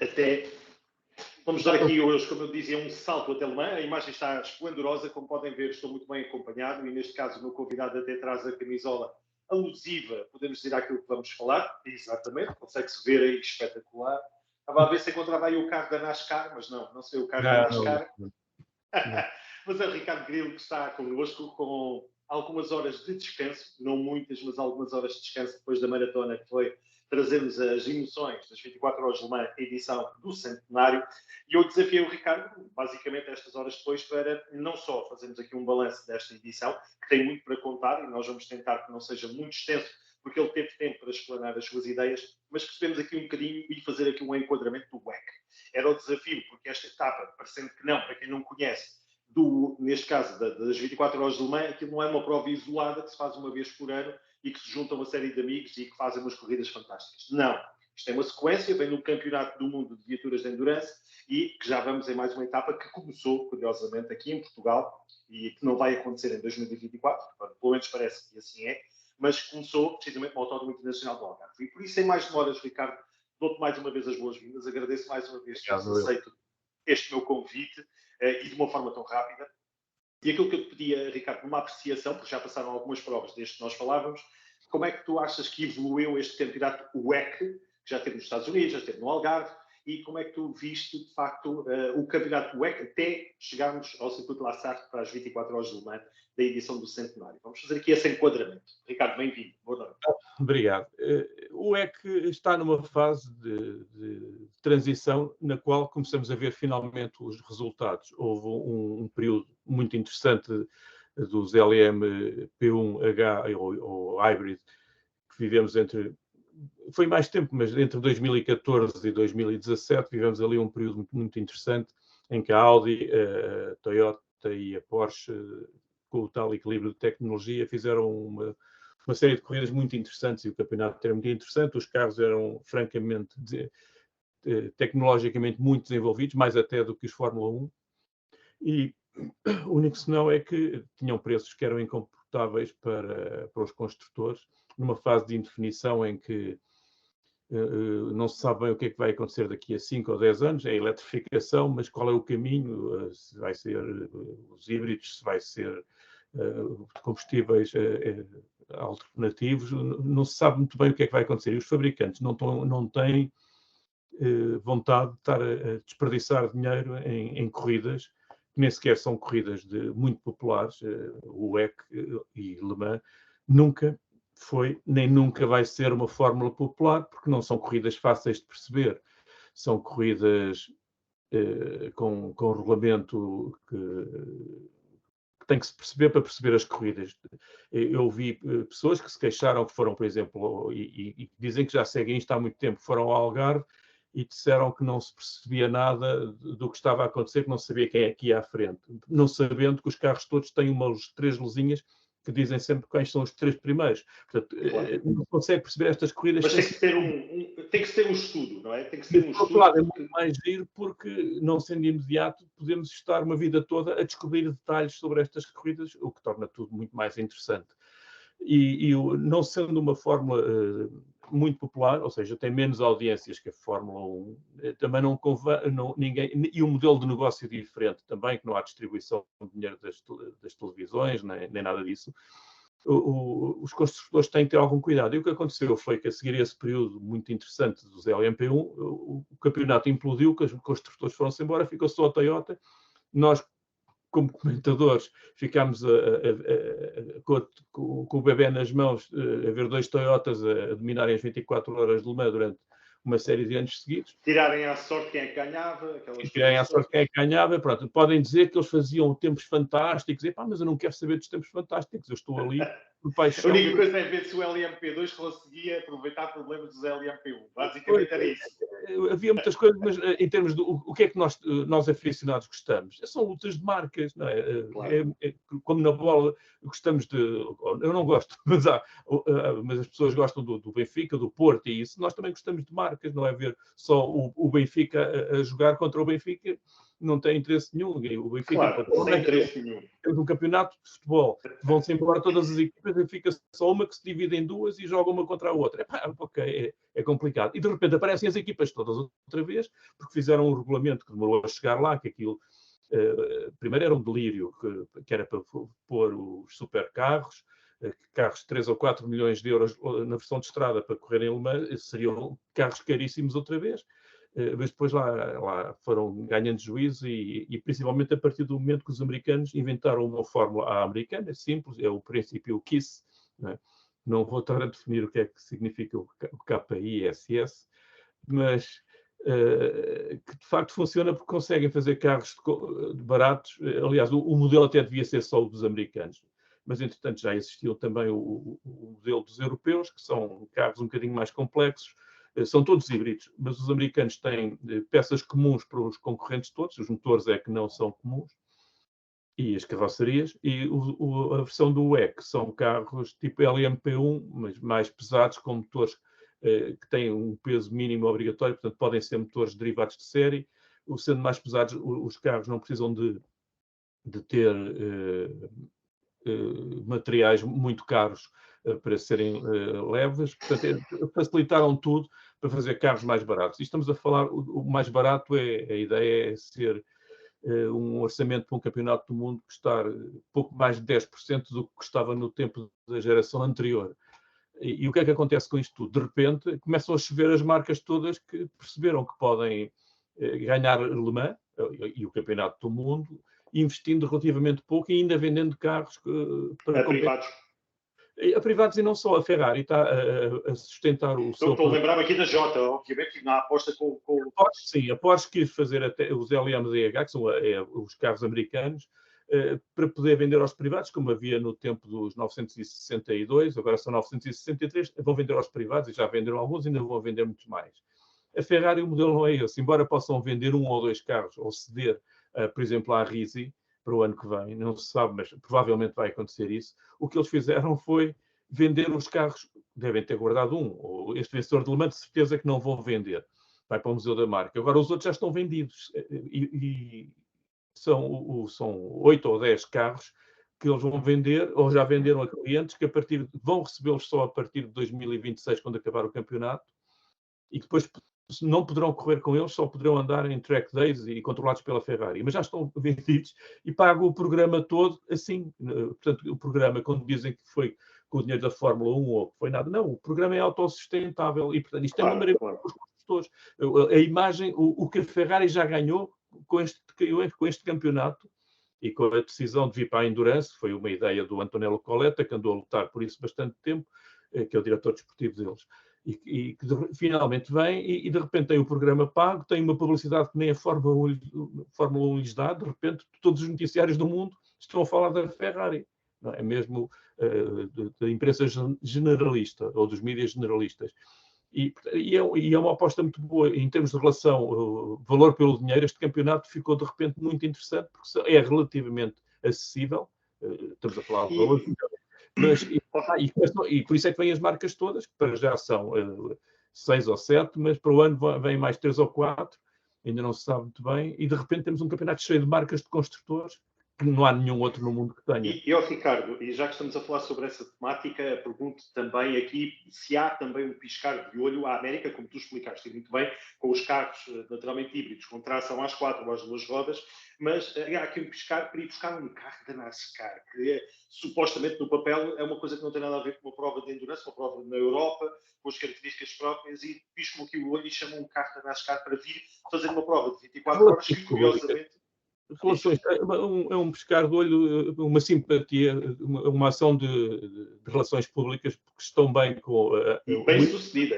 até... Vamos dar aqui hoje, como eu dizia, um salto até Le Mans. A imagem está esplendorosa, como podem ver, estou muito bem acompanhado e neste caso o meu convidado até traz a camisola alusiva, podemos dizer, àquilo que vamos falar. Exatamente, consegue-se ver aí, espetacular. Estava a ver se encontrava aí o carro da NASCAR, mas não se vê o carro da NASCAR. Não. Mas é o Ricardo Grilo que está connosco com algumas horas de descanso, não muitas, mas algumas horas de descanso depois da maratona que foi trazer-nos as emoções das 24 horas de Le Mans, edição do centenário. E eu desafiei o Ricardo, basicamente, estas horas depois, para não só fazermos aqui um balanço desta edição, que tem muito para contar, e nós vamos tentar que não seja muito extenso, porque ele teve tempo para explanar as suas ideias, mas percebemos aqui um bocadinho e fazer aqui um enquadramento do WEC. Era o desafio, porque esta etapa, parecendo que não, para quem não conhece, neste caso das 24 horas de Le Mans, aquilo não é uma prova isolada que se faz uma vez por ano e que se junta uma série de amigos e que fazem umas corridas fantásticas. Não. Isto é uma sequência, vem no Campeonato do Mundo de Viaturas de Endurance e que já vamos em mais uma etapa que começou, curiosamente, aqui em Portugal e que não vai acontecer em 2024, pelo menos parece que assim é, mas começou precisamente no Autódromo Internacional do Algarve. E por isso, sem mais demoras, Ricardo, dou-te mais uma vez as boas-vindas, agradeço mais uma vez que teres aceito este meu convite e de uma forma tão rápida. E aquilo que eu te pedia, Ricardo, numa apreciação, porque já passaram algumas provas desde que nós falávamos, como é que tu achas que evoluiu este campeonato WEC, que já teve nos Estados Unidos, já teve no Algarve, e como é que tu viste, de facto, o campeonato WEC até chegarmos ao circuito de La Sarthe para as 24 horas de Le Mans da edição do centenário? Vamos fazer aqui esse enquadramento. Ricardo, bem-vindo. Boa noite. Obrigado. O WEC está numa fase de transição na qual começamos a ver finalmente os resultados. Houve um período muito interessante dos LMP1H ou Hybrid que vivemos foi mais tempo, mas entre 2014 e 2017 vivemos ali um período muito, muito interessante em que a Audi, a Toyota e a Porsche, com o tal equilíbrio de tecnologia, fizeram uma série de corridas muito interessantes e o campeonato era muito interessante. Os carros eram, francamente, tecnologicamente muito desenvolvidos, mais até do que os Fórmula 1. E o único senão é que tinham preços que eram incomportáveis para os construtores, numa fase de indefinição em que não se sabe bem o que é que vai acontecer daqui a 5 ou 10 anos, é a eletrificação, mas qual é o caminho? Se vai ser os híbridos, se vai ser combustíveis alternativos, não se sabe muito bem o que é que vai acontecer. E os fabricantes não têm vontade de estar a desperdiçar dinheiro em corridas, que nem sequer são corridas muito populares. O WEC e Le Mans nunca foi, nem nunca vai ser uma fórmula popular, porque não são corridas fáceis de perceber. São corridas com regulamento que tem que se perceber para perceber as corridas. Eu vi pessoas que se queixaram que foram, por exemplo, e dizem que já seguem isto há muito tempo, foram ao Algarve e disseram que não se percebia nada do que estava a acontecer, que não sabia quem é que ia à frente, não sabendo que os carros todos têm umas 3 luzinhas que dizem sempre quais são os 3 primeiros. Portanto, claro, não consegue perceber estas corridas. Mas tem que ter um estudo, não é? Tem que ter um estudo. Claro, é muito mais giro porque, não sendo imediato, podemos estar uma vida toda a descobrir detalhes sobre estas corridas, o que torna tudo muito mais interessante. E não sendo uma fórmula muito popular, ou seja, tem menos audiências que a Fórmula 1, também não convém, ninguém, e um modelo de negócio diferente também, que não há distribuição de dinheiro das televisões, nem nada disso. Os construtores têm que ter algum cuidado. E o que aconteceu foi que, a seguir esse período muito interessante dos LMP1, o campeonato implodiu, que os construtores foram-se embora, ficou só a Toyota. Nós, como comentadores, ficámos com o bebê nas mãos, a ver 2 Toyotas a dominarem as 24 horas de Le Mans durante uma série de anos seguidos. Tirarem à sorte quem é que ganhava. Tirarem à sorte quem é que ganhava. Pronto, podem dizer que eles faziam tempos fantásticos. Mas eu não quero saber dos tempos fantásticos. Eu estou ali por paixão. A única coisa é ver se o LMP2 conseguia aproveitar problemas dos LMP1. Basicamente era isso. Havia muitas coisas, mas em termos do o que é que nós aficionados gostamos? São lutas de marcas, não é? Claro. Como na bola, gostamos de... Eu não gosto, mas as pessoas gostam do Benfica, do Porto e isso. Nós também gostamos de marcas, não é ver só o Benfica a jogar contra o Benfica. não tem interesse nenhum. O Benfica, claro, sem interesse nenhum. Temos um campeonato de futebol, vão-se embora todas as equipas e fica só uma que se divide em duas e joga uma contra a outra. Ok, é complicado. E de repente aparecem as equipas todas outra vez, porque fizeram um regulamento que demorou a chegar lá, que aquilo primeiro era um delírio, que era para pôr os supercarros, carros de 3 ou 4 milhões de euros na versão de estrada para correrem em Le Mans, seriam carros caríssimos outra vez. Mas depois lá foram ganhando juízo e principalmente a partir do momento que os americanos inventaram uma fórmula americana, simples, é o princípio KISS. Não vou estar a definir o que é que significa o KISS, mas que de facto funciona porque conseguem fazer carros baratos. Aliás, o modelo até devia ser só o dos americanos, mas entretanto já existiu também o modelo dos europeus, que são carros um bocadinho mais complexos. São todos híbridos, mas os americanos têm peças comuns para os concorrentes todos, os motores é que não são comuns, e as carrocerias, e a versão do WEC são carros tipo LMP1, mas mais pesados, com motores que têm um peso mínimo obrigatório, portanto podem ser motores derivados de série. Sendo mais pesados, os carros não precisam de ter materiais muito caros para serem leves, portanto facilitaram tudo para fazer carros mais baratos. E estamos a falar, o mais barato a ideia é ser um orçamento para um campeonato do mundo custar pouco mais de 10% do que custava no tempo da geração anterior. E o que é que acontece com isto tudo? De repente começam a chover as marcas todas que perceberam que podem ganhar Le Mans e o campeonato do mundo, investindo relativamente pouco e ainda vendendo carros para privados. A privados e não só. A Ferrari está a sustentar o seu... Estou a lembrar-me aqui da Jota, obviamente, na aposta com... Sim, a Porsche quis fazer até os LMDH, que são os carros americanos, para poder vender aos privados, como havia no tempo dos 962, agora são 963, vão vender aos privados, e já venderam alguns, ainda vão vender muitos mais. A Ferrari, o modelo não é esse, embora possam vender um ou dois carros, ou ceder, por exemplo, à Risi, para o ano que vem, não se sabe, mas provavelmente vai acontecer isso. O que eles fizeram foi vender os carros, devem ter guardado um, este vencedor de Le Mans, de certeza que não vão vender, vai para o Museu da Marca. Agora os outros já estão vendidos, e são 8 ou 10 carros que eles vão vender, ou já venderam a clientes, que vão recebê-los só a partir de 2026, quando acabar o campeonato, e que depois não poderão correr com eles, só poderão andar em track days e controlados pela Ferrari. Mas já estão vendidos e pagam o programa todo assim. Portanto, o programa, quando dizem que foi com o dinheiro da Fórmula 1 ou que foi nada, não, o programa é autossustentável e, portanto, isto é uma maravilha para os construtores. A imagem, o que a Ferrari já ganhou com este campeonato e com a decisão de vir para a Endurance, foi uma ideia do Antonello Coletta, que andou a lutar por isso bastante tempo, que é o diretor desportivo deles. E que finalmente vem e de repente tem o programa pago, tem uma publicidade que nem a Fórmula 1 lhes dá, de repente todos os noticiários do mundo estão a falar da Ferrari, não é mesmo da imprensa generalista ou dos mídias generalistas. E é uma aposta muito boa em termos de relação valor pelo dinheiro. Este campeonato ficou de repente muito interessante porque é relativamente acessível, estamos a falar de valores, mas, e por isso é que vêm as marcas todas, que para já são 6 ou 7, mas para o ano vêm mais 3 ou 4, ainda não se sabe muito bem, e de repente temos um campeonato cheio de marcas de construtores, que não há nenhum outro no mundo que tenha. Ricardo, e já que estamos a falar sobre essa temática, pergunto também aqui se há também um piscar de olho à América, como tu explicaste muito bem, com os carros naturalmente híbridos, com tração às 4 ou às 2 rodas, mas há aqui um piscar para ir buscar um carro da NASCAR, que supostamente no papel é uma coisa que não tem nada a ver com uma prova de endurance, uma prova na Europa, com as características próprias, e piscam aqui o olho e chamam um carro da NASCAR para vir fazer uma prova de 24 horas, que curiosamente... Relações, é um pescar de olho, uma simpatia, uma ação de relações públicas que estão bem com bem-sucedida.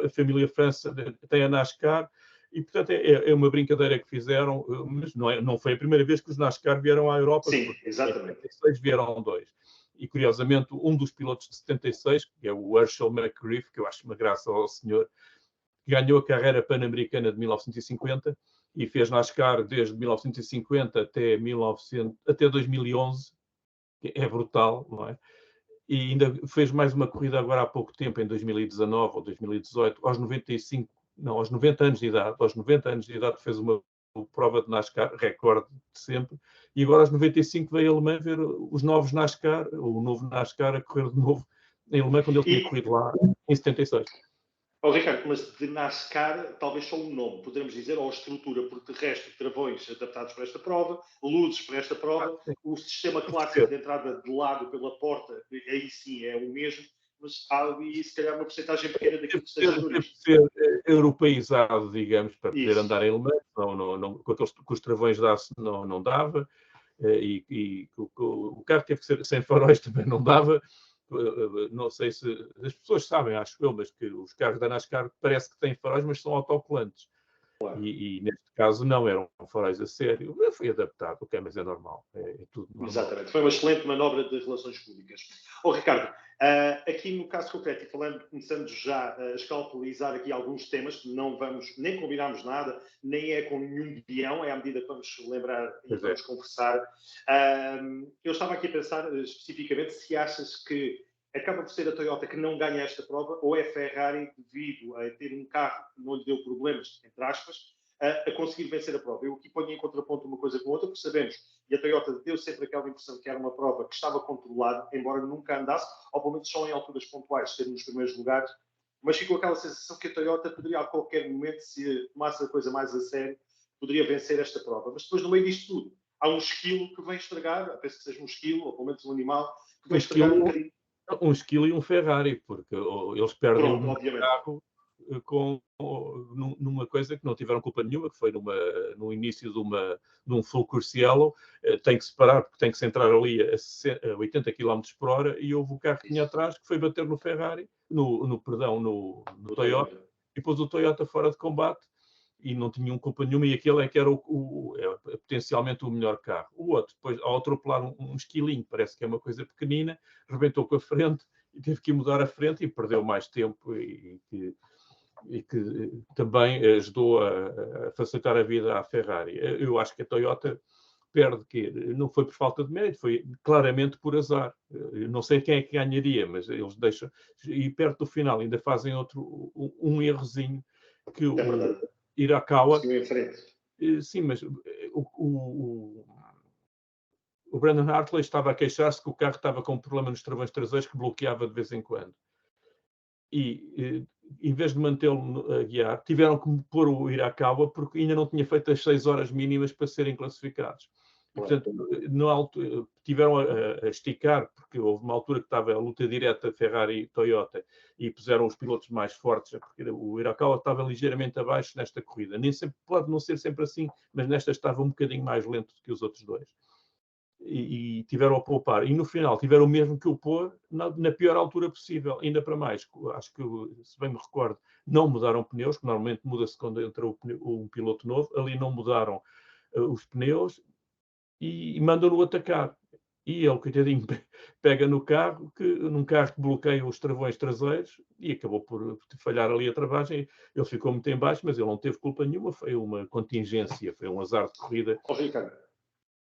A família França tem a NASCAR e, portanto, é uma brincadeira que fizeram, mas não foi a primeira vez que os NASCAR vieram à Europa. Sim, exatamente. Em 76 vieram 2. E, curiosamente, um dos pilotos de 76, que é o Herschel McGriff, que eu acho uma graça ao senhor, ganhou a carreira pan-americana de 1950 e fez NASCAR desde 1950 até 2011, que é brutal, não é? E ainda fez mais uma corrida agora há pouco tempo, em 2019 ou 2018, aos 90 anos de idade. Aos 90 anos de idade fez uma prova de NASCAR, recorde de sempre, e agora aos 95 veio a Le Mans ver os novos NASCAR, o novo NASCAR a correr de novo em Le Mans, quando ele tinha corrido lá em 76. Ricardo, mas de NASCAR, talvez só um nome, poderemos dizer, ou a estrutura, porque de resto, travões adaptados para esta prova, luzes para esta prova, o sistema clássico de entrada de lado pela porta, aí sim é o mesmo, mas há ali, se calhar, uma porcentagem pequena daquilo que esteja no Teve de ser europeizado, digamos, para poder Isso. andar em Le Mans, com os travões não dava, e o carro teve que ser sem faróis, também não dava. Não sei se as pessoas sabem, acho eu, mas que os carros da NASCAR parece que têm faróis, mas são autocolantes. Claro. E neste caso não eram faróis a sério. Foi adaptado, ok, mas é normal. É tudo normal. Exatamente. Foi uma excelente manobra de relações públicas. Ricardo, aqui no caso concreto, e falando, começando já a escalpelizar aqui alguns temas, que não vamos, nem combinamos nada, nem é com nenhum guião, é à medida que vamos lembrar e vamos conversar. Eu estava aqui a pensar especificamente se achas que acaba por ser a Toyota que não ganha esta prova, ou é a Ferrari, devido a ter um carro que não lhe deu problemas, entre aspas, a conseguir vencer a prova. Eu aqui ponho em contraponto uma coisa com outra, porque sabemos, e a Toyota deu sempre aquela impressão que era uma prova que estava controlada, embora nunca andasse, ou pelo menos só em alturas pontuais, ter nos primeiros lugares, mas ficou aquela sensação que a Toyota poderia a qualquer momento, se tomasse a coisa mais a sério, poderia vencer esta prova. Mas depois, no meio disto tudo, há um esquilo que vem estragaar, penso que seja um esquilo, ou pelo menos um animal, que vem estragar um bocadinho. Um esquilo e um Ferrari, porque eles perdem o carro numa coisa que não tiveram culpa nenhuma, que foi no início de um full course yellow, tem que se parar, porque tem que se entrar ali a 80 km por hora, e houve o carro que tinha atrás, que foi bater no Ferrari, no Toyota, e pôs o Toyota fora de combate, e não tinham culpa nenhuma, e aquele é que era potencialmente o melhor carro. O outro, depois, ao atropelar um esquilinho, parece que é uma coisa pequenina, rebentou com a frente, e teve que mudar a frente, e perdeu mais tempo, e que também ajudou a facilitar a vida à Ferrari. Eu acho que a Toyota perde, que não foi por falta de mérito, foi claramente por azar. Eu não sei quem é que ganharia, mas eles deixam, e perto do final ainda fazem um errozinho, que o Hirakawa... Sim, mas o Brandon Hartley estava a queixar-se que o carro estava com um problema nos travões traseiros que bloqueava de vez em quando. E em vez de mantê-lo a guiar, tiveram que pôr o Hirakawa, porque ainda não tinha feito as 6 horas mínimas para serem classificados. E, portanto, tiveram a esticar, porque houve uma altura que estava a luta direta Ferrari-Toyota, e puseram os pilotos mais fortes, porque o Hirakawa estava ligeiramente abaixo nesta corrida. Nem sempre, pode não ser sempre assim, mas nesta estava um bocadinho mais lento do que os outros dois. E tiveram a poupar. E no final tiveram mesmo que o pôr na pior altura possível. Ainda para mais, acho que, se bem me recordo, não mudaram pneus, que normalmente muda-se quando entra um piloto novo. Ali não mudaram os pneus, e mandam-no atacar. E ele, coitadinho, pega num carro que bloqueia os travões traseiros, e acabou por falhar ali a travagem. Ele ficou muito em baixo, mas ele não teve culpa nenhuma, foi uma contingência, foi um azar de corrida. Ricardo,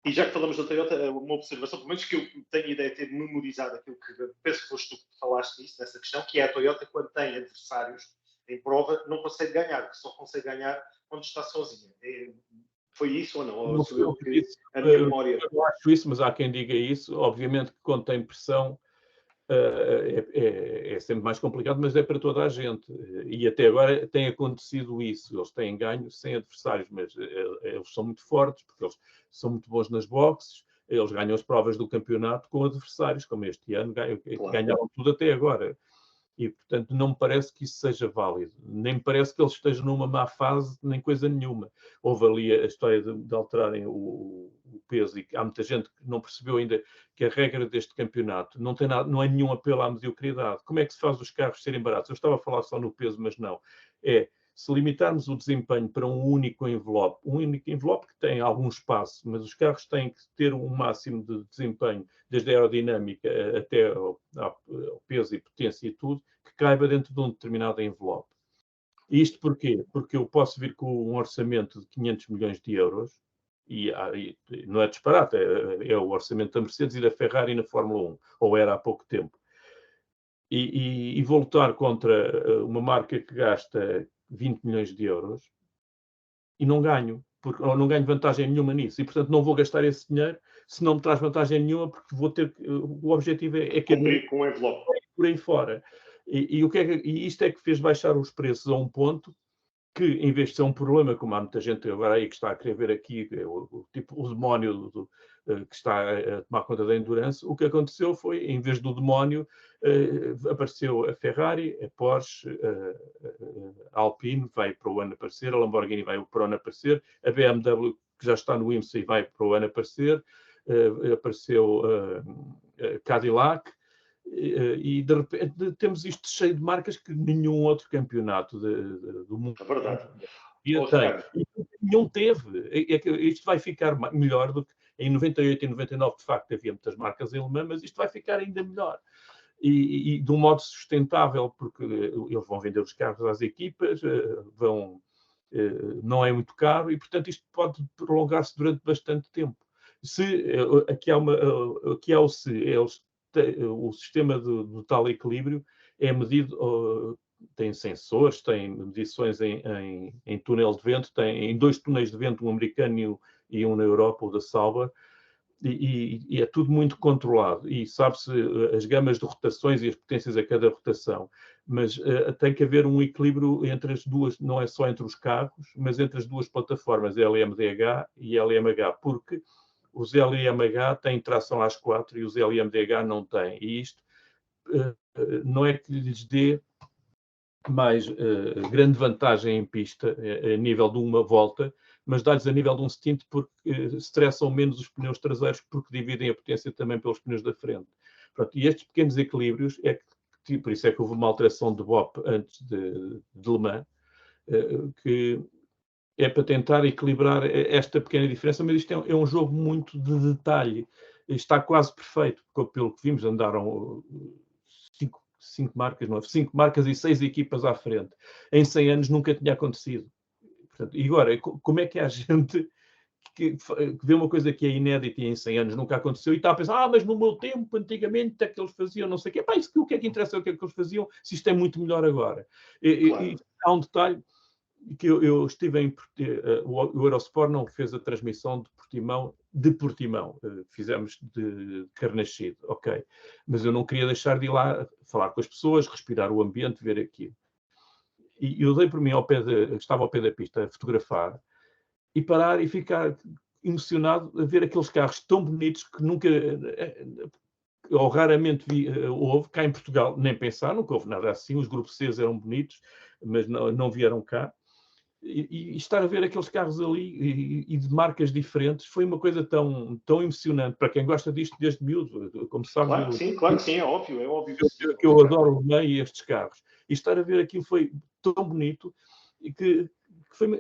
e já que falamos da Toyota, uma observação, pelo menos que eu tenho a ideia de ter memorizado aquilo que penso que foste tu que falaste nisso, nessa questão, que é a Toyota, quando tem adversários em prova, não consegue ganhar, que só consegue ganhar quando está sozinha. Foi isso ou não? Ou sou eu que a minha memória... Eu acho isso, mas há quem diga isso. Obviamente que quando tem pressão é sempre mais complicado, mas é para toda a gente. E até agora tem acontecido isso. Eles têm ganho sem adversários, mas eles são muito fortes, porque eles são muito bons nas boxes. Eles ganham as provas do campeonato com adversários, como este ano, ganharam tudo até agora. E, portanto, não me parece que isso seja válido. Nem me parece que eles estejam numa má fase, nem coisa nenhuma. Houve ali a história de alterarem o peso, e há muita gente que não percebeu ainda que a regra deste campeonato não tem nada, não é nenhum apelo à mediocridade. Como é que se faz os carros serem baratos? Eu estava a falar só no peso, mas não. Se limitarmos o desempenho para um único envelope que tem algum espaço, mas os carros têm que ter um máximo de desempenho, desde a aerodinâmica até ao peso e potência e tudo, que caiba dentro de um determinado envelope. E isto porquê? Porque eu posso vir com um orçamento de 500 milhões de euros, e não é disparate, é o orçamento da Mercedes e da Ferrari na Fórmula 1, ou era há pouco tempo. E vou lutar contra uma marca que gasta 20 milhões de euros e não ganho, porque ou não ganho vantagem nenhuma nisso, e portanto não vou gastar esse dinheiro se não me traz vantagem nenhuma, porque vou ter, o objetivo é que cumprir com o envelope. Por aí fora. E isto é que fez baixar os preços a um ponto que, em vez de ser um problema, como há muita gente agora aí que está a querer ver aqui, o demónio que está a tomar conta da Endurance, o que aconteceu foi, em vez do demónio, apareceu a Ferrari, a Porsche, a Alpine vai para o ano aparecer, a Lamborghini vai para o ano aparecer, a BMW, que já está no IMSA e vai para o ano aparecer, apareceu a Cadillac, e de repente temos isto cheio de marcas que nenhum outro campeonato do mundo É verdade. tem. E nenhum teve. Isto vai ficar melhor do que em 98 e 99, de facto, havia muitas marcas alemãs, mas isto vai ficar ainda melhor. E de um modo sustentável, porque eles vão vender os carros às equipas, não é muito caro, e portanto isto pode prolongar-se durante bastante tempo. Aqui há o se, o sistema do tal equilíbrio é medido, tem sensores, tem medições em túnel de vento, tem em 2 túneis de vento, um americano e um na Europa, o da Sauber, e é tudo muito controlado, e sabe-se as gamas de rotações e as potências a cada rotação, mas tem que haver um equilíbrio entre as duas, não é só entre os carros, mas entre as duas plataformas, LMDH e LMH, porque os LMH têm tração às 4 e os LMDH não têm. E isto não é que lhes dê mais grande vantagem em pista, a nível de uma volta, mas dá-lhes a nível de um stint porque estressam menos os pneus traseiros porque dividem a potência também pelos pneus da frente. Pronto, e estes pequenos equilíbrios, por isso é que houve uma alteração de BOP antes de Le Mans, que é para tentar equilibrar esta pequena diferença, mas isto é um jogo muito de detalhe. Está quase perfeito, porque pelo que vimos andaram 5 marcas e 6 equipas à frente. Em 100 anos nunca tinha acontecido. Portanto, e agora, como é que há gente que vê uma coisa que é inédita e em 100 anos nunca aconteceu e está a pensar, mas no meu tempo, antigamente, é que eles faziam não sei o quê. O que é que interessa o que é que eles faziam se isto é muito melhor agora? Claro. E há um detalhe que eu estive o Eurosport não fez a transmissão de Portimão, fizemos de Carnaxide, ok, mas eu não queria deixar de ir lá falar com as pessoas, respirar o ambiente, ver aquilo. E eu dei por mim estava ao pé da pista a fotografar e parar e ficar emocionado a ver aqueles carros tão bonitos que nunca ou raramente houve cá em Portugal, nem pensar, nunca houve nada assim, os grupos C eram bonitos, mas não vieram cá. E estar a ver aqueles carros ali e de marcas diferentes foi uma coisa tão emocionante para quem gosta disto desde miúdo, como sabe. Claro que sim, é óbvio. Que eu adoro o Le Mans e estes carros. E estar a ver aquilo foi tão bonito que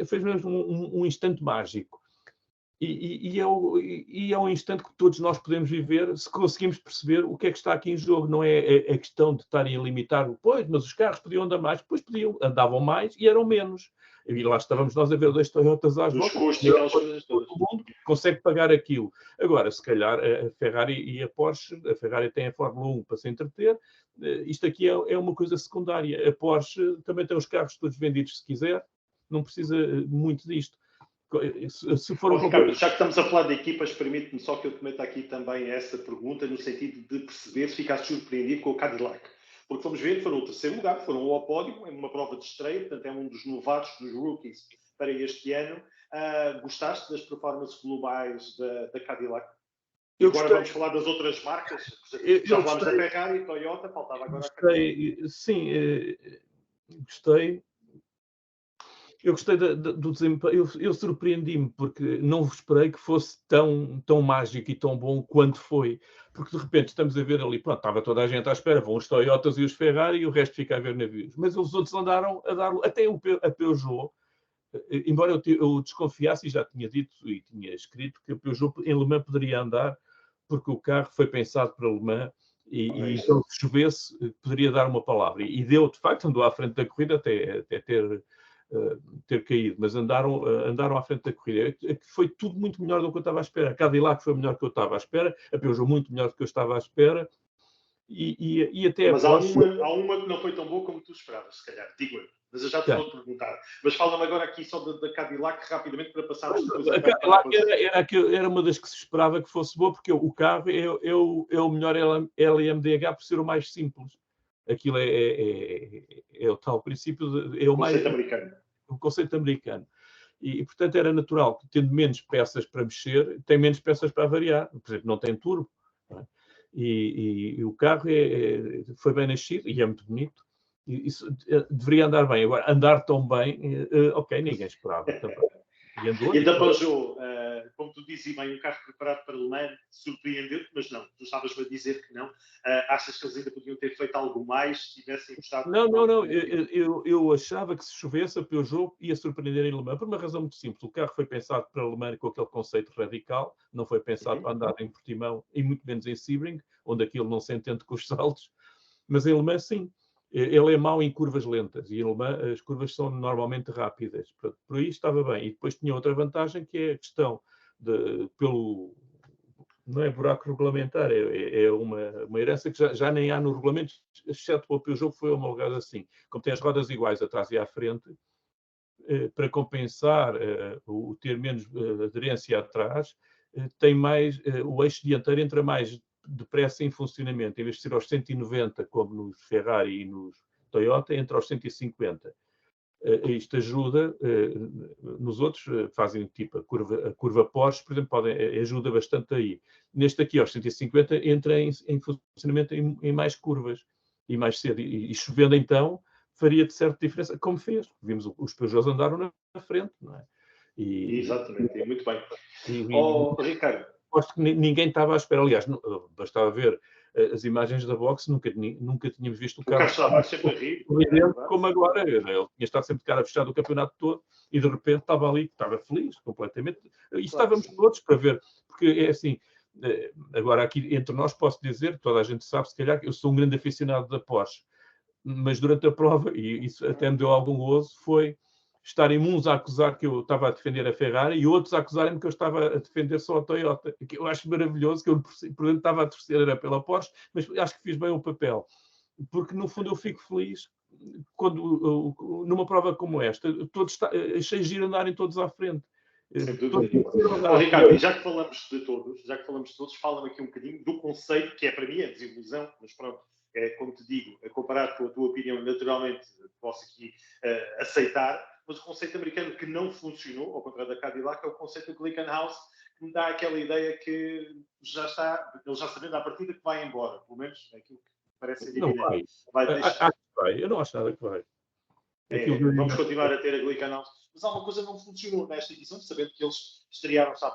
fez mesmo um instante mágico. E é um instante que todos nós podemos viver se conseguimos perceber o que é que está aqui em jogo. Não é a questão de estarem a limitar, pois, mas os carros podiam andar mais, pois podiam, andavam mais e eram menos. E lá estávamos nós a ver 2 Toyotas às voltas. Custos, aquelas coisas todas. Todo mundo consegue pagar aquilo. Agora, se calhar, a Ferrari e a Porsche, a Ferrari tem a Fórmula 1 para se entreter, isto aqui é uma coisa secundária. A Porsche também tem os carros todos vendidos se quiser, não precisa muito disto. Se for Ricardo, já que estamos a falar de equipas, permite-me só que eu te meta aqui também essa pergunta, no sentido de perceber se ficaste surpreendido com o Cadillac. Porque fomos ver, foram no 3º lugar, foram ao pódio, em uma prova de estreia, portanto é um dos novatos, dos rookies para este ano. Gostaste das performances globais da Cadillac? E agora vamos falar das outras marcas. Já falámos da Ferrari, Toyota, faltava agora a Cadillac. Sim, gostei. Eu gostei do desempenho, eu surpreendi-me, porque não esperei que fosse tão mágico e tão bom quanto foi. Porque de repente estamos a ver ali, pronto, estava toda a gente à espera, vão os Toyotas e os Ferrari e o resto fica a ver navios. Mas os outros andaram a dar, até a Peugeot, embora eu desconfiasse e já tinha dito e tinha escrito que a Peugeot em Le Mans poderia andar, porque o carro foi pensado para Le Mans e então se chovesse poderia dar uma palavra. E deu, de facto, andou à frente da corrida até ter caído, mas andaram à frente da corrida. Foi tudo muito melhor do que eu estava à espera. A Cadillac foi melhor do que eu estava à espera, a Peugeot muito melhor do que eu estava à espera, E até Mas a há Porsche... uma que não foi tão boa como tu esperavas, se calhar, digo eu. Mas eu já te vou perguntar. Mas fala-me agora aqui só da Cadillac rapidamente para passarmos depois A então para a Cadillac era uma das que se esperava que fosse boa, porque o carro é o melhor LMDH por ser o mais simples. Aquilo é o tal princípio, é o conceito americano. O conceito americano. E, portanto, era natural que, tendo menos peças para mexer, tem menos peças para variar. Por exemplo, não tem turbo. Não é? E o carro foi bem nascido e é muito bonito. Isso deveria andar bem. Agora, andar tão bem, ok, ninguém esperava também. E da Peugeot, como tu dizes, bem, um carro preparado para Le Mans, surpreendeu-te, mas não, tu estavas-me a dizer que não. Achas que eles ainda podiam ter feito algo mais se tivessem gostado? Não. Eu achava que se chovesse a Peugeot ia surpreender em Le Mans, por uma razão muito simples. O carro foi pensado para Le Mans com aquele conceito radical, não foi pensado para andar em Portimão e muito menos em Sebring, onde aquilo não se entende com os saltos. Mas em Le Mans, sim. Ele é mau em curvas lentas e em Le Mans as curvas são normalmente rápidas. Por aí estava bem. E depois tinha outra vantagem, que é a questão não é buraco regulamentar, é uma herança que já nem há no regulamento, exceto o Peugeot, que foi homologado assim. Como tem as rodas iguais atrás e à frente, para compensar o ter menos aderência atrás, tem mais, o eixo dianteiro entra mais depressa em funcionamento. Em vez de ser aos 190, como nos Ferrari e nos Toyota, entra aos 150. Isto ajuda, nos outros fazem tipo a curva Porsche, por exemplo, ajuda bastante aí. Neste aqui, aos 150, entra em funcionamento em mais curvas e mais cedo. E chovendo então, faria de certa diferença, como fez. Vimos os Peugeots andaram na frente, não é? Exatamente, muito bem. Ricardo. Aposto que ninguém estava à espera. Aliás, bastava ver as imagens da boxe, nunca tínhamos visto o carro estava sempre a rir. Como agora. Ele tinha estado sempre de cara fechada o campeonato todo e de repente estava ali, estava feliz completamente. E estávamos todos para ver, porque é assim, agora aqui entre nós posso dizer, toda a gente sabe, se calhar, que eu sou um grande aficionado da Porsche, mas durante a prova, e isso até me deu algum gozo, foi estarem uns a acusar que eu estava a defender a Ferrari e outros a acusarem-me que eu estava a defender só a Toyota. Que eu acho maravilhoso, que eu, por exemplo, estava a torcer pela Porsche, mas acho que fiz bem o papel. Porque, no fundo, eu fico feliz quando, numa prova como esta, achei giro andarem todos à frente. Sem dúvida nenhuma. Ricardo, e já que falamos de todos, fala-me aqui um bocadinho do conceito, que é para mim a desilusão, mas pronto, como te digo, comparado com a tua opinião, naturalmente posso aqui aceitar, mas o conceito americano que não funcionou, ao contrário da Cadillac, é o conceito do Glickenhaus, que me dá aquela ideia que já está, ele já sabendo à partida que vai embora, pelo menos é aquilo que parece ser evidente. Eu não acho nada que vai. Vamos continuar a ter a Glickenhaus, mas há uma coisa que não funcionou nesta edição, sabendo que eles estrearam-se há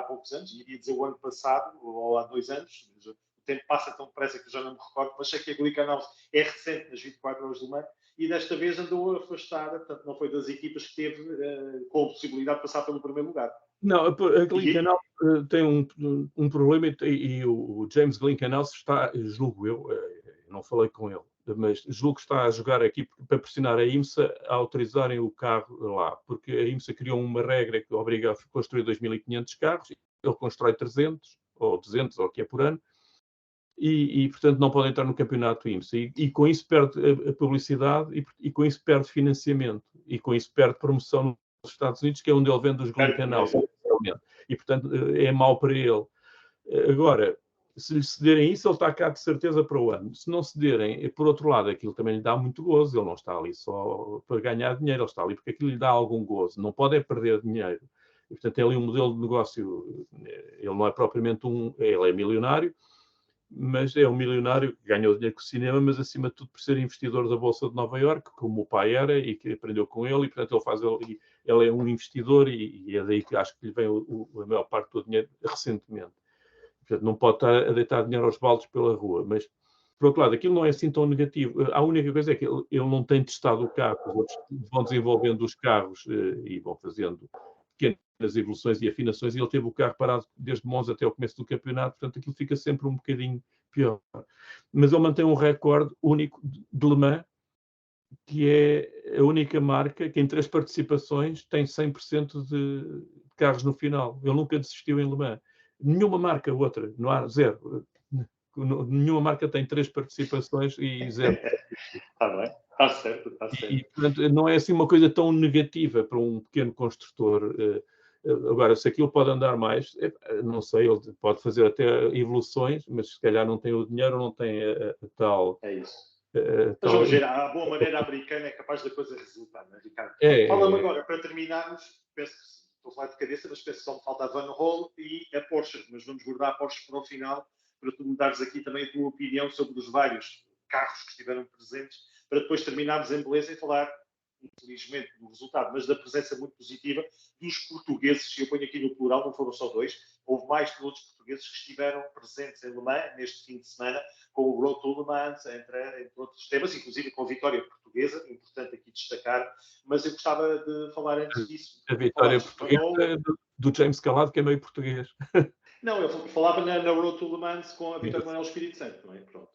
poucos anos, iria dizer o ano passado, ou há 2 anos, o tempo passa tão depressa que eu já não me recordo, mas sei que a Glickenhaus é recente, nas 24 horas do ano, e desta vez andou afastada, portanto não foi das equipas que teve com a possibilidade de passar pelo primeiro lugar. Não, a Glickenhaus tem um problema e o James Glickenhaus está, julgo eu, não falei com ele, mas julgo que está a jogar aqui para pressionar a IMSA a autorizarem o carro lá, porque a IMSA criou uma regra que obriga a construir 2.500 carros, ele constrói 300 ou 200 ou o que é por ano, e portanto não pode entrar no campeonato IMSA, e com isso perde a publicidade e com isso perde financiamento, e com isso perde promoção nos Estados Unidos, que é onde ele vende os Glickenhaus, e portanto é mau para ele. Agora, se lhe cederem isso, ele está cá de certeza para o ano. Se não cederem, por outro lado, aquilo também lhe dá muito gozo. Ele não está ali só para ganhar dinheiro, ele está ali porque aquilo lhe dá algum gozo. Não pode é perder dinheiro. E, portanto, é ali um modelo de negócio. Ele não é propriamente ele é milionário, mas é um milionário que ganhou dinheiro com o cinema, mas acima de tudo por ser investidor da Bolsa de Nova Iorque, como o pai era e que aprendeu com ele, e portanto ele é um investidor e é daí que acho que lhe vem a maior parte do dinheiro recentemente. Portanto, não pode estar a deitar dinheiro aos baldes pela rua, mas por outro lado, aquilo não é assim tão negativo. A única coisa é que ele não tem testado o carro, os outros vão desenvolvendo os carros e vão fazendo pequenas evoluções e afinações, e ele teve o carro parado desde Monza até o começo do campeonato, portanto aquilo fica sempre um bocadinho pior. Mas ele mantém um recorde único de Le Mans, que é a única marca que em 3 participações tem 100% de carros no final. Ele nunca desistiu em Le Mans. Nenhuma marca outra, não há, zero. nenhuma marca tem 3 participações e 0. Está bem, está certo, está certo. E, portanto, não é assim uma coisa tão negativa para um pequeno construtor. Agora, se aquilo pode andar mais, não sei, ele pode fazer até evoluções, mas se calhar não tem o dinheiro, não tem a tal... É isso. Mas vamos ver, a boa maneira americana é capaz da coisa resultar, não é, Ricardo? Fala-me agora, para terminarmos, penso que estou a falar de cabeça, mas penso que só me falta a Van Hol e a Porsche, mas vamos guardar a Porsche para o final, para tu me dares aqui também a tua opinião sobre os vários carros que estiveram presentes, para depois terminarmos em beleza e falar, infelizmente, do resultado, mas da presença muito positiva dos portugueses, e eu ponho aqui no plural, não foram só 2, houve mais pilotos portugueses que estiveram presentes em Le Mans neste fim de semana, com o Road to Le Mans, entre outros temas, inclusive com a vitória portuguesa, importante aqui destacar, mas eu gostava de falar antes disso. A vitória portuguesa do James Calado, que é meio português. Não, eu falava na Road to Le Mans com a vitória do Manuel Espírito Santo, não é? Pronto.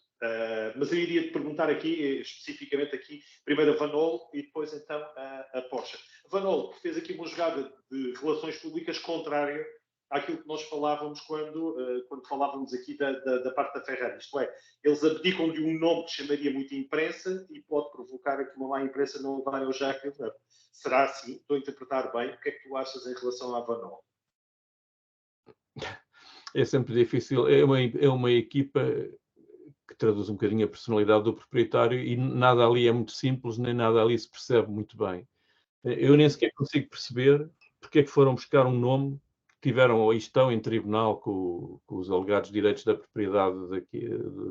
Mas eu iria te perguntar aqui, especificamente aqui, primeiro a Van Hol e depois então a Porsche. Van Hol, que fez aqui uma jogada de relações públicas contrária àquilo que nós falávamos quando falávamos aqui da parte da Ferrari. Isto é, eles abdicam de um nome que chamaria muito imprensa e pode provocar aqui uma má imprensa não levarem ao Jacques Villeneuve. Será assim? Estou a interpretar bem. O que é que tu achas em relação à Van Hol? É sempre difícil. É uma equipa que traduz um bocadinho a personalidade do proprietário e nada ali é muito simples, nem nada ali se percebe muito bem. Eu nem sequer consigo perceber porque é que foram buscar um nome que tiveram ou estão em tribunal com os alegados direitos da propriedade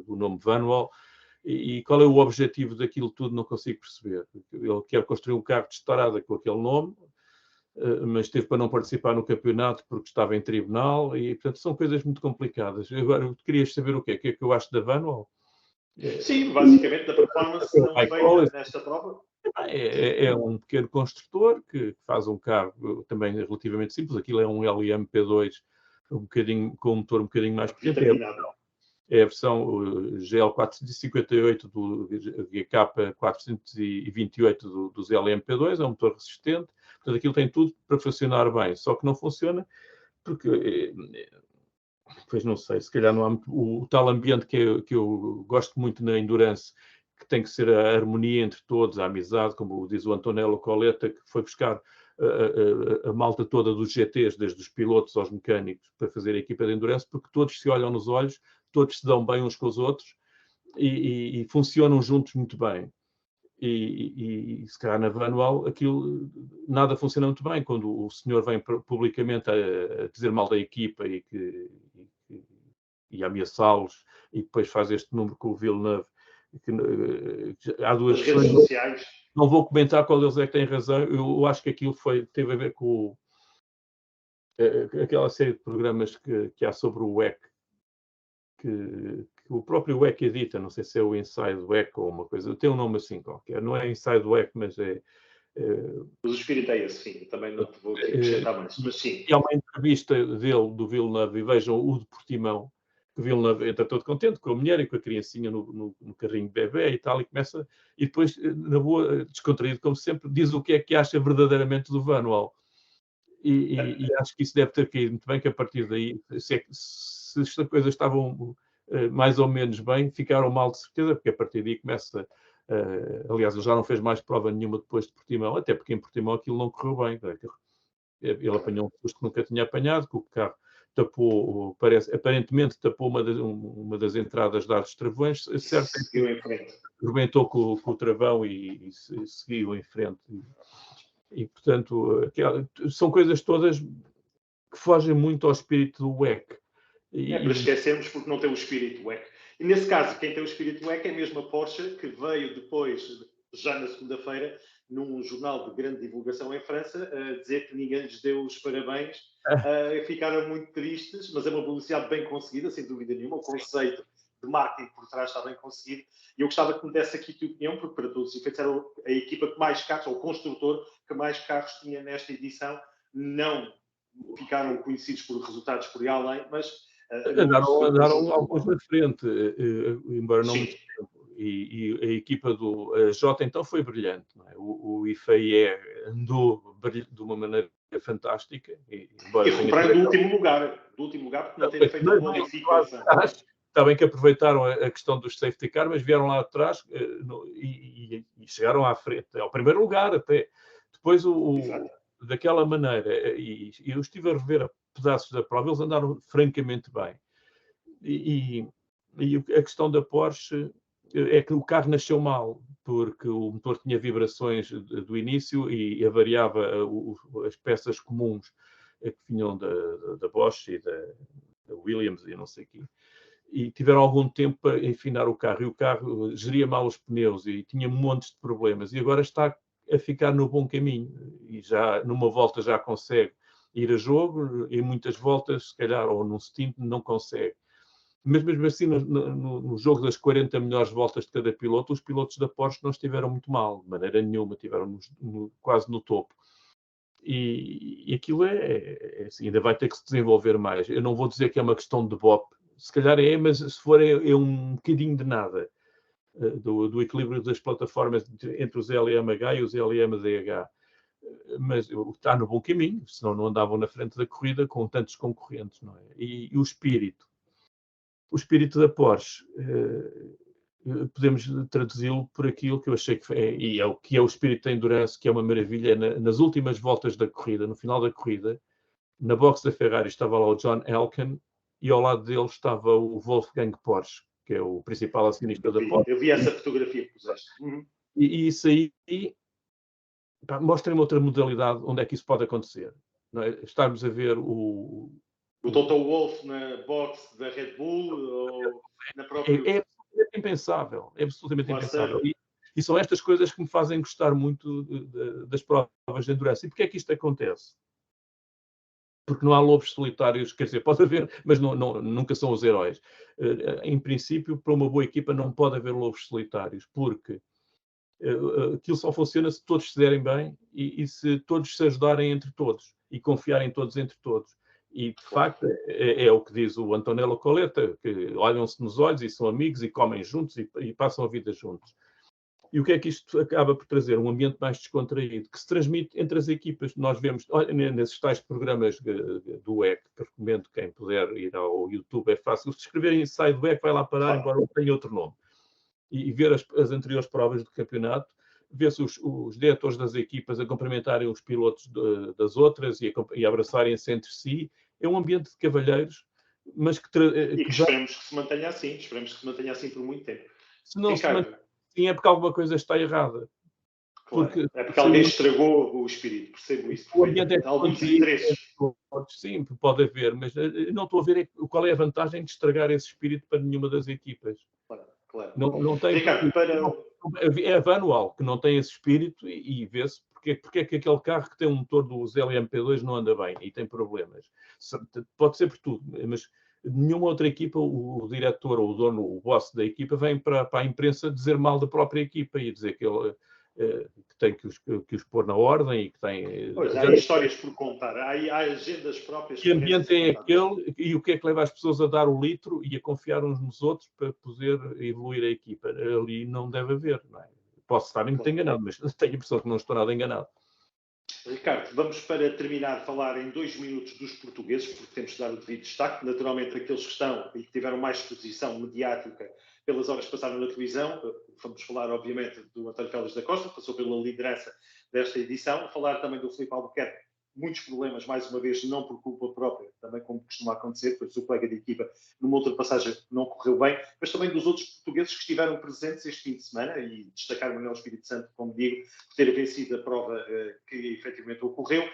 do nome Vanwall e qual é o objetivo daquilo tudo, não consigo perceber. Ele quer construir um carro de estrada com aquele nome, mas teve para não participar no campeonato porque estava em tribunal e, portanto, são coisas muito complicadas. Agora, querias saber o quê? O que é que eu acho da Vanwall? Sim, basicamente, da performance não feita nesta prova. É um pequeno construtor que faz um carro também relativamente simples. Aquilo é um LMP2 com um motor um bocadinho mais pequeno. É a versão GL458 do GK428 dos LMP2, é um motor resistente. Portanto, aquilo tem tudo para funcionar bem. Só que não funciona porque... Pois não sei, se calhar não há o tal ambiente que eu gosto muito na Endurance, que tem que ser a harmonia entre todos, a amizade, como diz o Antonello Coletta, que foi buscar a malta toda dos GTs, desde os pilotos aos mecânicos, para fazer a equipa de Endurance, porque todos se olham nos olhos, todos se dão bem uns com os outros e funcionam juntos muito bem. E se calhar na Vanwall aquilo nada funciona muito bem quando o senhor vem publicamente a dizer mal da equipa e ameaçá-los e depois faz este número com o Villeneuve. Há duas redes sociais. Não vou comentar qual deles é que tem razão. Eu acho que aquilo teve a ver com aquela série de programas que há sobre o WEC, que o próprio WEC edita, não sei se é o Inside WEC ou uma coisa, tem um nome assim qualquer, não é Inside WEC, mas é... Mas o espírito é esse, sim, também não te vou aqui acrescentar mais, mas sim. E há uma entrevista do Villeneuve, e vejam o de Portimão, que o Villeneuve entra todo contente com a mulher e com a criancinha no carrinho de bebê e tal, e depois, na boa, descontraído como sempre, diz o que é que acha verdadeiramente do Vanwall. E acho que isso deve ter caído muito bem, que a partir daí, se as coisas estavam mais ou menos bem, ficaram mal de certeza, porque a partir daí começa... aliás, ele já não fez mais prova nenhuma depois de Portimão, até porque em Portimão aquilo não correu bem. Ele apanhou um susto que nunca tinha apanhado, que o carro tapou, aparentemente tapou uma das entradas de ar dos travões, certo? Seguiu em frente. Rebentou com o travão e seguiu em frente. E portanto, são coisas todas que fogem muito ao espírito do WEC. Para esquecermos porque não tem o espírito WEC. E nesse caso, quem tem o espírito WEC é mesmo a Porsche, que veio depois, já na segunda-feira, num jornal de grande divulgação em França, a dizer que ninguém lhes deu os parabéns. Ficaram muito tristes, mas é uma publicidade bem conseguida, sem dúvida nenhuma. O conceito de marketing por trás está bem conseguido. E eu gostava que me desse aqui a tua opinião, porque para todos os efeitos era a equipa que mais carros, ou o construtor que mais carros tinha nesta edição. Não ficaram conhecidos por resultados por aí além, mas... Andaram alguns na frente, embora não muito tempo. E a equipa do Jota então foi brilhante. Não é? O IFAE andou de uma maneira fantástica. E recuperando do último lugar, porque não teve feito uma modificação. Está bem que aproveitaram a questão dos safety car, mas vieram lá atrás e chegaram à frente, ao primeiro lugar até. Depois, daquela maneira, e eu estive a rever pedaços da prova, eles andaram francamente bem. E a questão da Porsche é que o carro nasceu mal, porque o motor tinha vibrações do início e avariava as peças comuns que vinham da Bosch e da Williams e não sei o quê. E tiveram algum tempo para afinar o carro, e o carro geria mal os pneus e tinha montes de problemas, e agora está a ficar no bom caminho, e já numa volta já consegue ir a jogo, em muitas voltas, se calhar, ou num stint, não consegue. Mas mesmo assim, no jogo das 40 melhores voltas de cada piloto, os pilotos da Porsche não estiveram muito mal, de maneira nenhuma, estiveram quase no topo. E aquilo assim, ainda vai ter que se desenvolver mais. Eu não vou dizer que é uma questão de BOP, se calhar é, mas se for é um bocadinho de nada, do equilíbrio das plataformas entre os LMH e os LMDH. Mas está no bom caminho, senão não andavam na frente da corrida com tantos concorrentes, não é? E o espírito da Porsche, podemos traduzi-lo por aquilo que eu achei que é o que é o espírito da endurance, que é uma maravilha. Nas últimas voltas da corrida, no final da corrida, na box da Ferrari estava lá o John Elkann, e ao lado dele estava o Wolfgang Porsche, que é o principal acionista da Porsche. Eu vi essa fotografia que puseste. E isso aí mostra-me outra modalidade onde é que isso pode acontecer. Não é? Estarmos a ver o Toto Wolff na box da Red Bull ou na própria... É absolutamente impensável. É absolutamente impensável. E são estas coisas que me fazem gostar muito das provas de endurance. E porquê é que isto acontece? Porque não há lobos solitários, quer dizer, pode haver, mas nunca são os heróis. Em princípio, para uma boa equipa não pode haver lobos solitários, porque aquilo só funciona se todos se derem bem e se todos se ajudarem entre todos e confiarem todos entre todos. E, de facto, é o que diz o Antonello Coletta, que olham-se nos olhos e são amigos e comem juntos e passam a vida juntos. E o que é que isto acaba por trazer? Um ambiente mais descontraído, que se transmite entre as equipas. Nós vemos, nesses tais programas do WEC, que recomendo quem puder ir ao YouTube, é fácil. Se escreverem Inside WEC, vai lá parar, embora não tenha outro nome. E ver as anteriores provas do campeonato, ver-se os diretores das equipas a cumprimentarem os pilotos das outras e abraçarem-se entre si. É um ambiente de cavalheiros, mas que esperemos que se mantenha assim. Esperemos que se mantenha assim por muito tempo. Se não se mantém assim, é porque alguma coisa está errada. Claro. É porque alguém estragou o espírito, percebo isso. O ambiente é alguns interesses. Sim, pode haver, mas não estou a ver qual é a vantagem de estragar esse espírito para nenhuma das equipas. Claro. Não tem, Ricardo, é anual que não tem esse espírito e vê-se porque é que aquele carro que tem um motor dos LMP2 não anda bem e tem problemas. Pode ser por tudo, mas nenhuma outra equipa, o diretor ou o dono, o boss da equipa, vem para a imprensa dizer mal da própria equipa e dizer que ele que tem que os pôr na ordem e que tem... Pois, há histórias por contar, há agendas próprias. Que ambiente é aquele e o que é que leva as pessoas a dar o litro e a confiar uns nos outros para poder evoluir a equipa? Ali não deve haver, não é? Posso estar muito enganado, mas tenho a impressão que não estou nada enganado. Ricardo, vamos para terminar falar em 2 minutos dos portugueses, porque temos de dar o devido destaque. Naturalmente, aqueles que estão e que tiveram mais exposição mediática pelas horas que passaram na televisão. Vamos falar, obviamente, do António Félix da Costa, que passou pela liderança desta edição. Falar também do Filipe Albuquerque, muitos problemas, mais uma vez, não por culpa própria, também como costuma acontecer, pois o colega de equipa numa ultrapassagem não correu bem, mas também dos outros portugueses que estiveram presentes este fim de semana, e destacar o Manuel Espírito Santo, como digo, por ter vencido a prova que efetivamente ocorreu.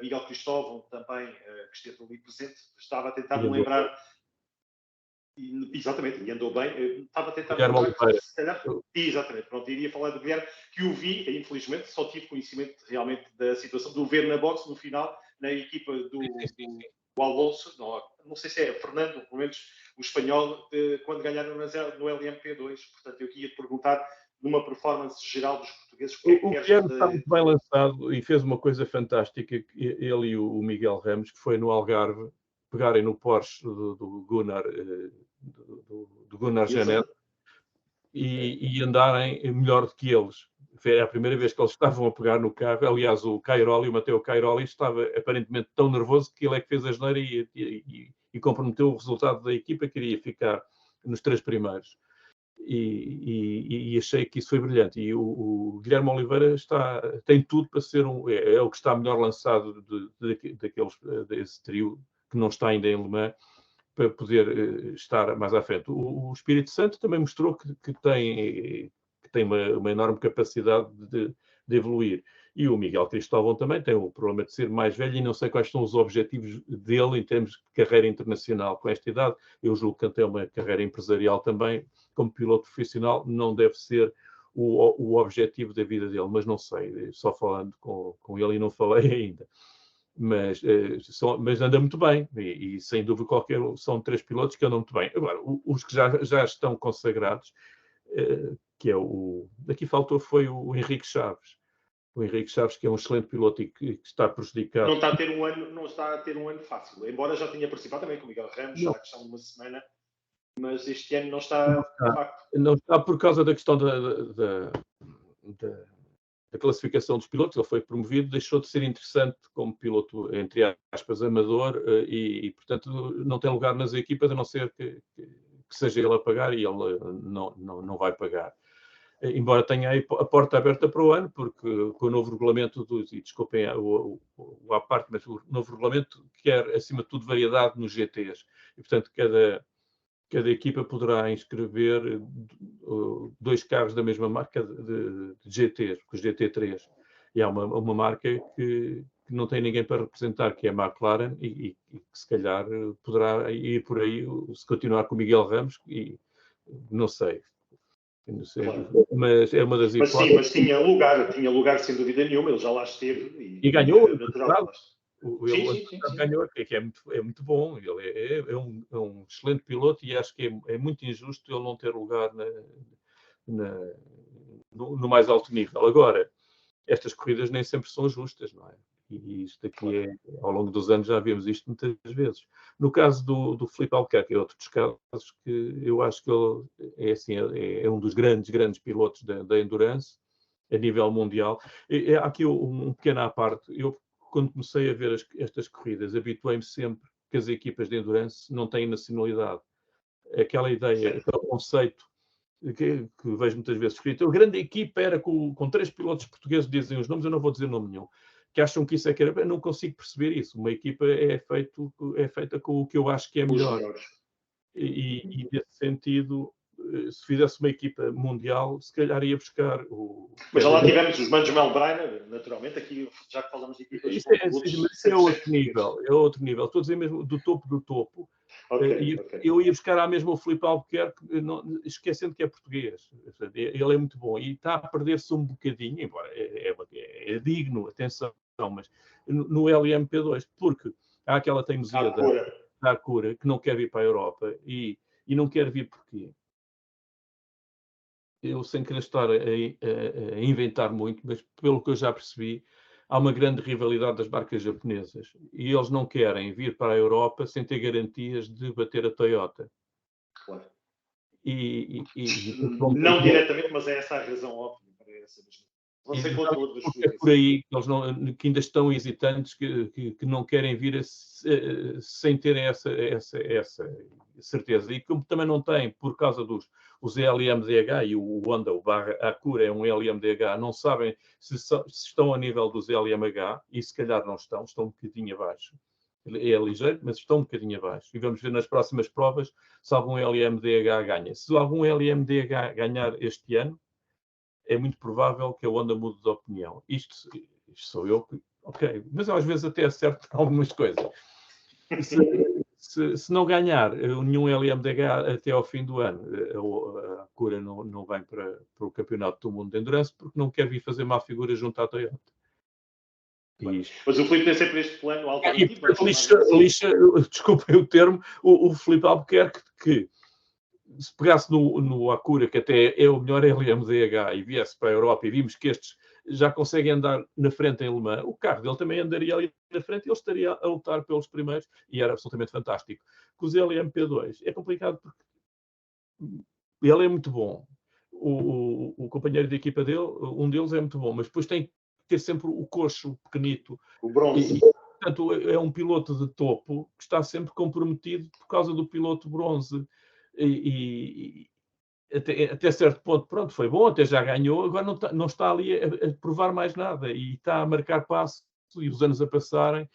Miguel Cristóvão também, que esteve ali presente, estava a tentar me lembrar... Exatamente, e andou bem. Estava a tentar lembrar que, se calhar, exatamente, pronto, iria falar do Guilherme, que o vi, infelizmente, só tive conhecimento realmente da situação, de o ver na boxe no final, na equipa do Alonso, não sei se é Fernando, pelo menos o espanhol, quando ganharam no LMP2. Portanto, eu queria te perguntar, numa performance geral dos portugueses, o Guilherme está muito bem lançado e fez uma coisa fantástica, ele e o Miguel Ramos, que foi no Algarve, pegarem no Porsche do Gunnar, do Gunnar Janet e andarem melhor do que eles. Foi a primeira vez que eles estavam a pegar no carro. Aliás, o Matteo Cairoli, estava aparentemente tão nervoso que ele é que fez a asneira e comprometeu o resultado da equipa, queria ficar nos 3 primeiros. E achei que isso foi brilhante. E o Guilherme Oliveira tem tudo para ser é o que está melhor lançado desse trio que não está ainda em Le Mans, para poder estar mais à frente. O Espírito Santo também mostrou que tem uma enorme capacidade de evoluir. E o Miguel Cristóvão também tem o problema de ser mais velho e não sei quais são os objetivos dele em termos de carreira internacional com esta idade. Eu julgo que tem uma carreira empresarial também, como piloto profissional, não deve ser o objetivo da vida dele, mas não sei, só falando com ele e não falei ainda. Mas anda muito bem e sem dúvida qualquer, são 3 pilotos que andam muito bem. Agora, os que já estão consagrados, que é aqui faltou foi o Henrique Chaves. O Henrique Chaves, que é um excelente piloto e que está prejudicado. Não está a ter um ano fácil, embora já tenha participado também com o Miguel Ramos, já que está numa semana, mas este ano não está, de facto. Não está por causa da questão da classificação dos pilotos. Ele foi promovido, deixou de ser interessante como piloto, entre aspas, amador, e portanto não tem lugar nas equipas, a não ser que seja ele a pagar, e ele não vai pagar. Embora tenha a porta aberta para o ano, porque com o novo regulamento e desculpem o à parte, mas o novo regulamento quer, acima de tudo, variedade nos GTs. E, portanto, cada equipa poderá inscrever 2 carros da mesma marca de GTs, os GT3. E há uma marca que não tem ninguém para representar, que é a McLaren, e que se calhar poderá ir por aí, se continuar com o Miguel Ramos, e não sei. Não sei, claro. Mas é uma das hipóteses. Mas tinha lugar sem dúvida nenhuma, ele já lá esteve. E ganhou, natural. Ele ganhou, que é muito bom. Ele é um excelente piloto e acho que é muito injusto ele não ter lugar no mais alto nível. Agora, estas corridas nem sempre são justas, não é? E isto aqui ao longo dos anos já vimos isto muitas vezes. No caso do Filipe Albuquerque, é outro dos casos que eu acho que ele é um dos grandes pilotos da Endurance a nível mundial. Há aqui um pequeno à parte. Eu, quando comecei a ver estas corridas, habituei-me sempre que as equipas de Endurance não têm nacionalidade. Aquela ideia, aquele conceito que vejo muitas vezes escrito, a grande equipa era com 3 pilotos portugueses, dizem os nomes, eu não vou dizer nome nenhum, que acham que isso é que era, eu não consigo perceber isso. Uma equipa é feita com o que eu acho que é melhor. E nesse sentido, se fizesse uma equipa mundial, se calhar ia buscar Mas já lá tivemos os Manos Melbreiner, naturalmente, aqui já que falamos de equipas. Isso é outro nível, Estou a dizer mesmo do topo do topo. Okay. Eu ia buscar à mesma o Filipe Albuquerque, esquecendo que é português. Ele é muito bom e está a perder-se um bocadinho, embora é digno, atenção, mas no LMP2, porque há aquela teimosia da Acura que não quer vir para a Europa e não quer vir porquê? Eu, sem querer estar a inventar muito, mas pelo que eu já percebi, há uma grande rivalidade das marcas japonesas e eles não querem vir para a Europa sem ter garantias de bater a Toyota. Claro. Não diretamente, mas é essa a razão óbvia para essa mesma. Não sei quanto outras coisas. É por aí que eles que ainda estão hesitantes, que não querem vir sem terem essa certeza. E como também não têm, por causa os LMDH e o Honda, o Acura é um LMDH, não sabem se estão a nível dos LMH, e se calhar não estão um bocadinho abaixo. É ligeiro, mas estão um bocadinho abaixo. E vamos ver nas próximas provas se algum LMDH ganha. Se algum LMDH ganhar este ano, é muito provável que a Honda mude de opinião. Isto sou eu que... Ok, mas às vezes até acerto algumas coisas. Se não ganhar nenhum LMDH até ao fim do ano, a Acura não vem para o Campeonato do Mundo de Endurance porque não quer vir fazer má figura junto à Toyota. Mas o Filipe tem sempre este plano alternativo. Lixa, desculpem o termo, o Filipe Albuquerque, que se pegasse no Acura, que até é o melhor LMDH, e viesse para a Europa e vimos que estes já conseguem andar na frente em Le Mans, o carro dele também andaria ali na frente e ele estaria a lutar pelos primeiros e era absolutamente fantástico. Com os LMP2 é complicado porque ele é muito bom. O companheiro de equipa dele, um deles é muito bom, mas depois tem que ter sempre o coxo pequenito. O bronze. Portanto, é um piloto de topo que está sempre comprometido por causa do piloto bronze. e até certo ponto, pronto, foi bom, até já ganhou, agora não está ali a provar mais nada e está a marcar passo e os anos a passarem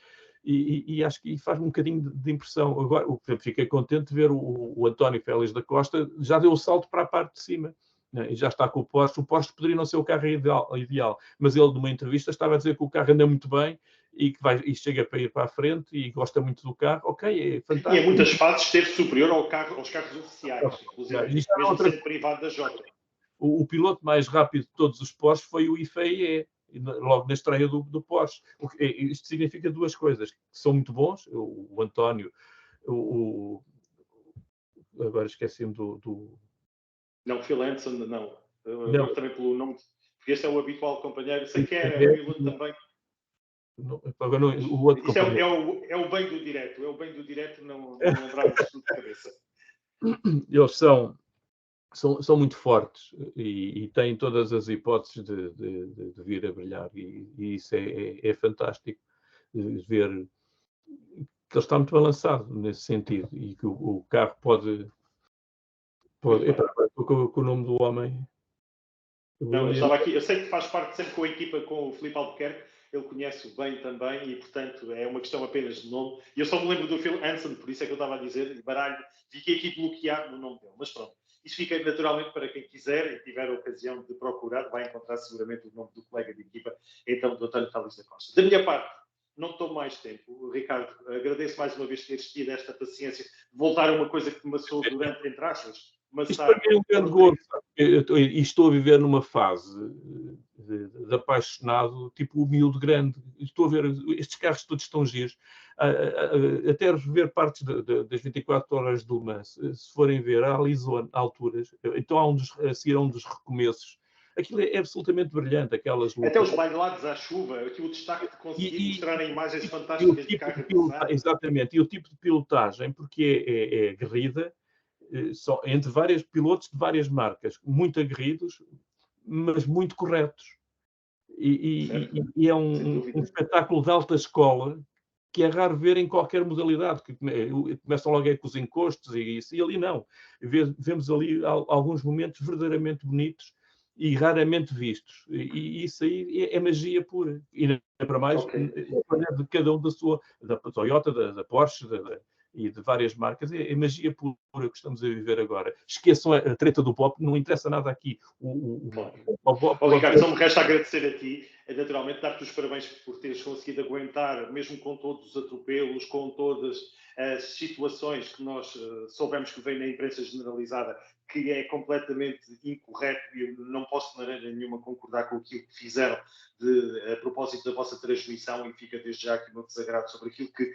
e acho que faz-me um bocadinho de impressão. Agora, fiquei contente de ver o António Félix da Costa, já deu o salto para a parte de cima, né? E já está com o Porsche. O Porsche poderia não ser o carro ideal, mas ele, numa entrevista, estava a dizer que o carro anda muito bem e chega para ir para a frente e gosta muito do carro. Ok, é fantástico. E em muitas fases esteve superior aos carros oficiais, inclusive, mesmo sendo privado da Jota. O piloto mais rápido de todos os Porsche foi o IFEE, logo na estreia do Porsche. Isto significa duas coisas, que são muito bons, o António, agora esqueci-me do... Não, Phil Hanson, não. Não. Também pelo nome, porque este é o habitual companheiro, sei que era piloto também. Agora o outro Isto é o bem do direto, não lembrarmos tudo de cabeça. Eles são muito fortes e têm todas as hipóteses de vir a brilhar e isso é fantástico ver que ele está muito balançado nesse sentido e que o carro pode com o nome do homem. Não, eu estava aqui, eu sei que faz parte sempre com a equipa, com o Filipe Albuquerque, ele conhece-o bem também e, portanto, é uma questão apenas de nome. E eu só me lembro do Phil Hanson, por isso é que eu estava a dizer, baralho, fiquei aqui bloqueado no nome dele. Mas pronto, isso fica naturalmente para quem quiser e tiver a ocasião de procurar, vai encontrar seguramente o nome do colega de equipa, então, do António Félix da Costa. Da minha parte, não tomo mais tempo. Ricardo, agradeço mais uma vez teres tido esta paciência de voltar a uma coisa que te maçou durante, entre aspas, isto para mim é um grande gozo. E estou a viver numa fase de apaixonado, tipo o miúdo grande. Estou a ver, estes carros todos estão giros. Até rever partes das 24 horas do Le Mans, se forem ver, há ali alturas. Então há a seguir a um dos recomeços. Aquilo é absolutamente brilhante, aquelas lutas. Até os bailados à chuva, aqui o destaque de conseguir mostrar imagens fantásticas de carro adversário. Exatamente, e o tipo de pilotagem, porque é aguerrida, entre vários pilotos de várias marcas, muito aguerridos, mas muito corretos. E é um espetáculo de alta escola que é raro ver em qualquer modalidade, que começam logo com os encostos e isso, e ali não. Vemos ali alguns momentos verdadeiramente bonitos e raramente vistos. E isso aí é magia pura. E para mais, de cada um da Toyota, da Porsche, e de várias marcas, é magia pura que estamos a viver agora. Esqueçam a treta do Bob, não interessa nada aqui. Ricardo, só me resta agradecer a ti, naturalmente dar-te os parabéns por teres conseguido aguentar, mesmo com todos os atropelos, com todas as situações que nós soubemos que vem na imprensa generalizada, que é completamente incorreto e eu não posso de maneira nenhuma concordar com aquilo que fizeram a propósito da vossa transmissão e fica desde já aqui o meu desagrado sobre aquilo que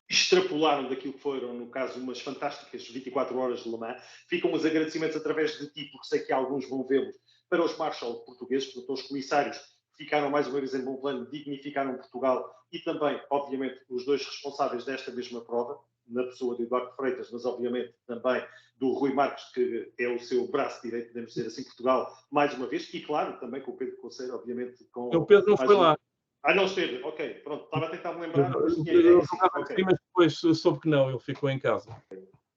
extrapolaram daquilo que foram, no caso, umas fantásticas 24 horas de Le Mans. Ficam os agradecimentos através de ti, porque sei que alguns vão vê-los, para os Marshall portugueses, para os comissários que ficaram mais uma vez em bom plano, dignificaram Portugal e também, obviamente, os dois responsáveis desta mesma prova, na pessoa de Eduardo Freitas, mas obviamente também do Rui Marques, que é o seu braço direito, podemos dizer assim, Portugal, mais uma vez, e claro, também com o Pedro Conceiro, obviamente. O Pedro não foi lá. Não esteve, ok, pronto, estava a tentar me lembrar. Mas depois soube que não, ele ficou em casa.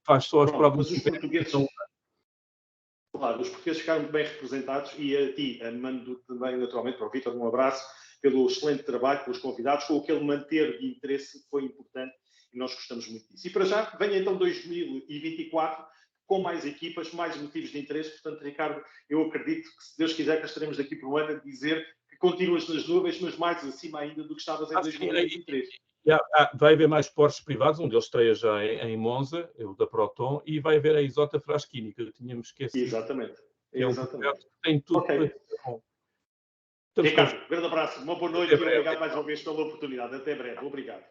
Faz só as provas. Mas os portugueses, claro, os portugueses ficaram muito bem representados e a ti, mando também naturalmente para o Vítor um abraço pelo excelente trabalho, pelos convidados, com aquele manter de interesse que foi importante e nós gostamos muito disso. E para já, venha então 2024 com mais equipas, mais motivos de interesse. Portanto, Ricardo, eu acredito que, se Deus quiser, que estaremos daqui para um ano a dizer que continuas nas nuvens, mas mais acima ainda do que estavas em 2023. Vai haver mais Porsches privados, um deles estreia já em Monza, o da Proton, e vai haver a Isota Fraschini, que tínhamos esquecido. Exatamente. Tem tudo para ser bom. Ricardo, grande abraço, uma boa noite e obrigado mais uma vez pela oportunidade. Até breve. Obrigado.